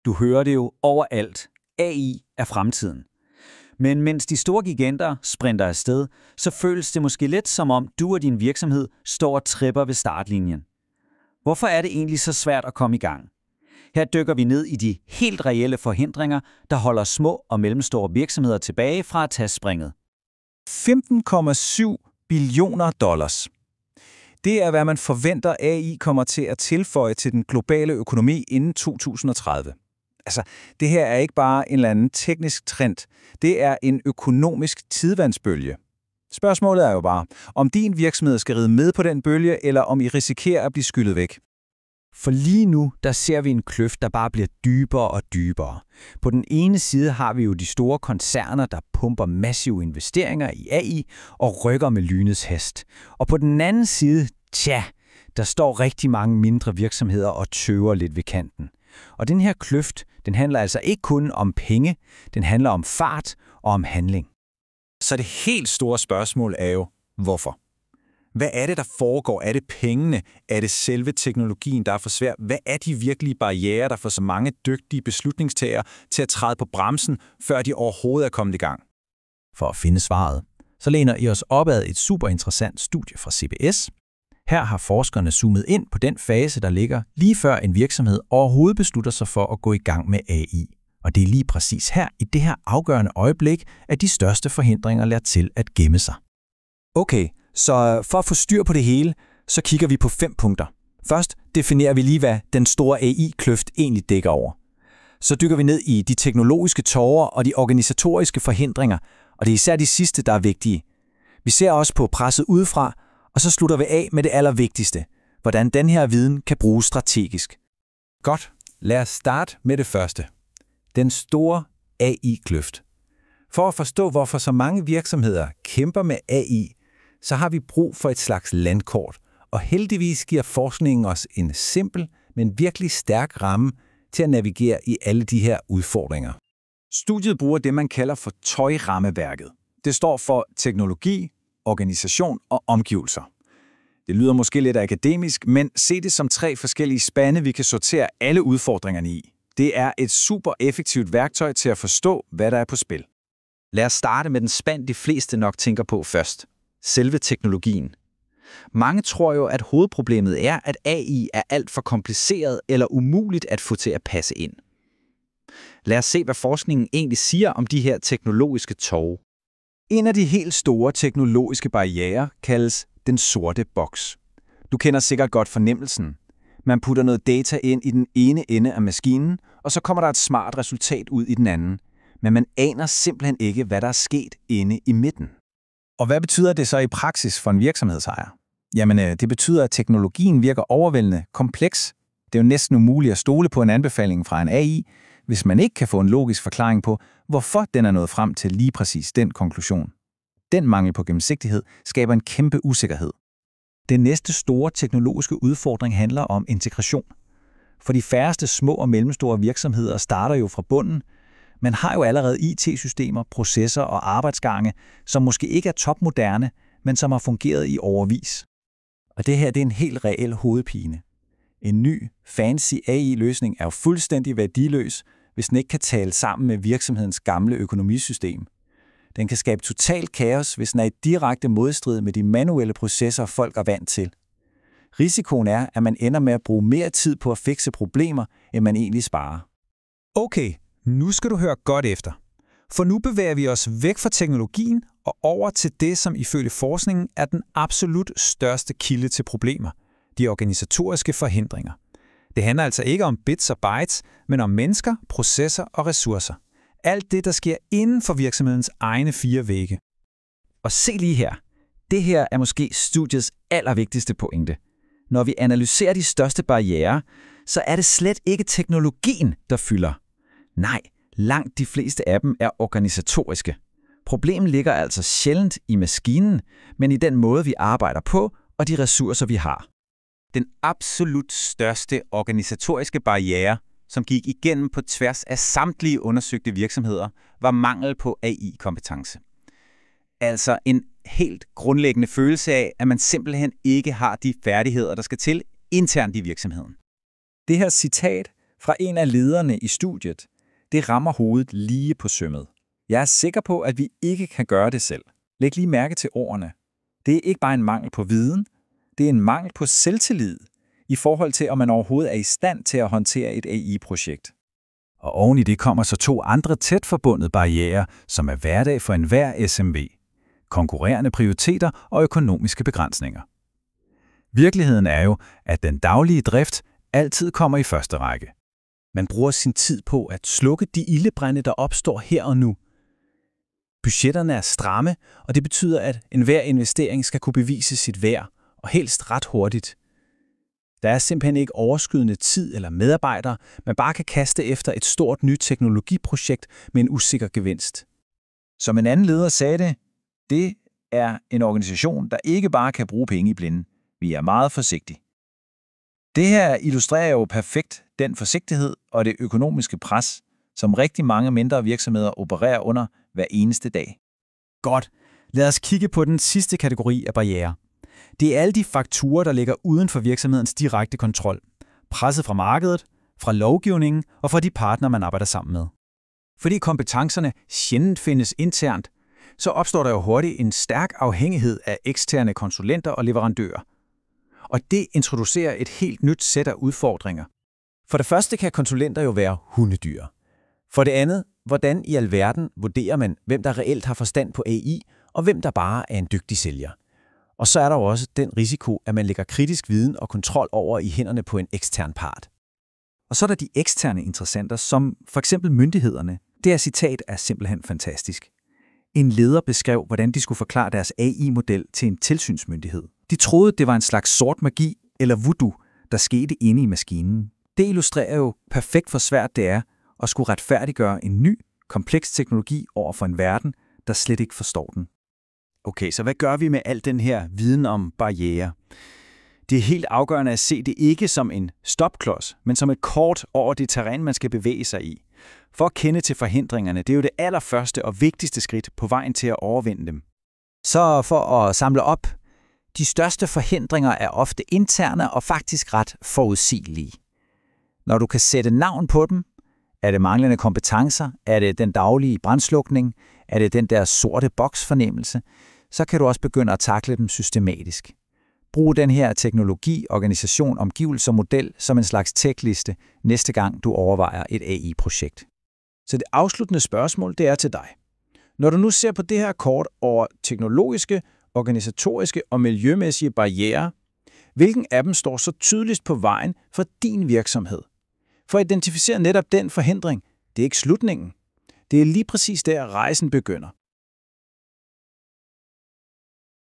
Du hører det jo overalt. AI er fremtiden. Men mens de store giganter sprinter afsted, så føles det måske lidt som om du og din virksomhed står og tripper ved startlinjen. Hvorfor er det egentlig så svært at komme i gang? Her dykker vi ned i de helt reelle forhindringer, der holder små og mellemstore virksomheder tilbage fra at tage springet. 15,7 billioner dollars. Det er, hvad man forventer AI kommer til at tilføje til den globale økonomi inden 2030. Altså, det her er ikke bare en eller anden teknisk trend. Det er en økonomisk tidevandsbølge. Spørgsmålet er jo bare, om din virksomhed skal ride med på den bølge, eller om I risikerer at blive skyllet væk. For lige nu, der ser vi en kløft, der bare bliver dybere og dybere. På den ene side har vi jo de store koncerner, der pumper massive investeringer i AI og rykker med lynets hest. Og på den anden side, der står rigtig mange mindre virksomheder og tøver lidt ved kanten. Og den her kløft, den handler altså ikke kun om penge, den handler om fart og om handling. Så det helt store spørgsmål er jo, hvorfor? Hvad er det, der foregår? Er det pengene? Er det selve teknologien, der er for svær? Hvad er de virkelige barrierer, der får så mange dygtige beslutningstagere til at træde på bremsen, før de overhovedet er kommet i gang? For at finde svaret, så læner I os op ad et super interessant studie fra CBS. Her har forskerne zoomet ind på den fase, der ligger lige før en virksomhed overhovedet beslutter sig for at gå i gang med AI. Og det er lige præcis her, i det her afgørende øjeblik, at de største forhindringer lader til at gemme sig. Okay, så for at få styr på det hele, så kigger vi på 5 punkter. Først definerer vi lige, hvad den store AI-kløft egentlig dækker over. Så dykker vi ned i de teknologiske tårer og de organisatoriske forhindringer, og det er især de sidste, der er vigtige. Vi ser også på presset udefra, og så slutter vi af med det allervigtigste, hvordan den her viden kan bruges strategisk. Godt, lad os starte med det første. Den store AI-kløft. For at forstå, hvorfor så mange virksomheder kæmper med AI, så har vi brug for et slags landkort, og heldigvis giver forskningen os en simpel, men virkelig stærk ramme til at navigere i alle de her udfordringer. Studiet bruger det, man kalder for TOI-rammeværket. Det står for teknologi, organisation og omgivelser. Det lyder måske lidt akademisk, men se det som 3 forskellige spande, vi kan sortere alle udfordringerne i. Det er et super effektivt værktøj til at forstå, hvad der er på spil. Lad os starte med den spand, de fleste nok tænker på først. Selve teknologien. Mange tror jo, at hovedproblemet er, at AI er alt for kompliceret eller umuligt at få til at passe ind. Lad os se, hvad forskningen egentlig siger om de her teknologiske torve. En af de helt store teknologiske barrierer kaldes den sorte boks. Du kender sikkert godt fornemmelsen. Man putter noget data ind i den ene ende af maskinen, og så kommer der et smart resultat ud i den anden. Men man aner simpelthen ikke, hvad der er sket inde i midten. Og hvad betyder det så i praksis for en virksomhedsejer? Jamen, det betyder, at teknologien virker overvældende kompleks. Det er jo næsten umuligt at stole på en anbefaling fra en AI, hvis man ikke kan få en logisk forklaring på, hvorfor den er nået frem til lige præcis den konklusion. Den mangel på gennemsigtighed skaber en kæmpe usikkerhed. Den næste store teknologiske udfordring handler om integration. For de færreste små og mellemstore virksomheder starter jo fra bunden. Man har jo allerede IT-systemer, processer og arbejdsgange, som måske ikke er topmoderne, men som har fungeret i årevis. Og det her, det er en helt reel hovedpine. En ny, fancy AI-løsning er jo fuldstændig værdiløs, hvis den ikke kan tale sammen med virksomhedens gamle økonomisystem. Den kan skabe total kaos, hvis den er i direkte modstrid med de manuelle processer, folk er vant til. Risikoen er, at man ender med at bruge mere tid på at fikse problemer, end man egentlig sparer. Okay, nu skal du høre godt efter. For nu bevæger vi os væk fra teknologien og over til det, som ifølge forskningen er den absolut største kilde til problemer. De organisatoriske forhindringer. Det handler altså ikke om bits og bytes, men om mennesker, processer og ressourcer. Alt det, der sker inden for virksomhedens egne 4 vægge. Og se lige her. Det her er måske studiets allervigtigste pointe. Når vi analyserer de største barrierer, så er det slet ikke teknologien, der fylder. Nej, langt de fleste af dem er organisatoriske. Problemet ligger altså sjældent i maskinen, men i den måde, vi arbejder på og de ressourcer, vi har. Den absolut største organisatoriske barriere, som gik igennem på tværs af samtlige undersøgte virksomheder, var mangel på AI-kompetence. Altså en helt grundlæggende følelse af, at man simpelthen ikke har de færdigheder, der skal til internt i virksomheden. Det her citat fra en af lederne i studiet, det rammer hovedet lige på sømmet. Jeg er sikker på, at vi ikke kan gøre det selv. Læg lige mærke til ordene. Det er ikke bare en mangel på viden, det er en mangel på selvtillid i forhold til, om man overhovedet er i stand til at håndtere et AI-projekt. Og oven i det kommer så 2 andre tæt forbundne barrierer, som er hverdag for enhver SMV. Konkurrerende prioriteter og økonomiske begrænsninger. Virkeligheden er jo, at den daglige drift altid kommer i første række. Man bruger sin tid på at slukke de ildebrande, der opstår her og nu. Budgetterne er stramme, og det betyder, at enhver investering skal kunne bevise sit værd, og helst ret hurtigt. Der er simpelthen ikke overskydende tid eller medarbejdere, man bare kan kaste efter et stort nyt teknologiprojekt med en usikker gevinst. Som en anden leder sagde det er en organisation, der ikke bare kan bruge penge i blinde. Vi er meget forsigtige. Det her illustrerer jo perfekt den forsigtighed og det økonomiske pres, som rigtig mange mindre virksomheder opererer under hver eneste dag. Godt. Lad os kigge på den sidste kategori af barrierer. Det er alle de faktorer, der ligger uden for virksomhedens direkte kontrol. Presset fra markedet, fra lovgivningen og fra de partnere, man arbejder sammen med. Fordi kompetencerne sjældent findes internt, så opstår der jo hurtigt en stærk afhængighed af eksterne konsulenter og leverandører. Og det introducerer et helt nyt sæt af udfordringer. For det første kan konsulenter jo være hundedyr. For det andet, hvordan i alverden vurderer man, hvem der reelt har forstand på AI, og hvem der bare er en dygtig sælger. Og så er der jo også den risiko, at man lægger kritisk viden og kontrol over i hænderne på en ekstern part. Og så er der de eksterne interessenter, som for eksempel myndighederne. Det her citat er simpelthen fantastisk. En leder beskrev, hvordan de skulle forklare deres AI-model til en tilsynsmyndighed. De troede, det var en slags sort magi eller voodoo, der skete inde i maskinen. Det illustrerer jo perfekt, hvor svært det er at skulle retfærdiggøre en ny, kompleks teknologi over for en verden, der slet ikke forstår den. Okay, så hvad gør vi med al den her viden om barrierer? Det er helt afgørende at se det ikke som en stopklods, men som et kort over det terræn, man skal bevæge sig i. For at kende til forhindringerne, det er jo det allerførste og vigtigste skridt på vejen til at overvinde dem. Så for at samle op, de største forhindringer er ofte interne og faktisk ret forudsigelige. Når du kan sætte navn på dem, er det manglende kompetencer, er det den daglige brandslukning, er det den der sorte boksfornemmelse, så kan du også begynde at takle dem systematisk. Brug den her teknologi, organisation, omgivelser og model som en slags checkliste næste gang du overvejer et AI-projekt. Så det afsluttende spørgsmål, det er til dig. Når du nu ser på det her kort over teknologiske, organisatoriske og miljømæssige barrierer, hvilken af dem står så tydeligst på vejen for din virksomhed? For at identificere netop den forhindring, det er ikke slutningen. Det er lige præcis der, rejsen begynder.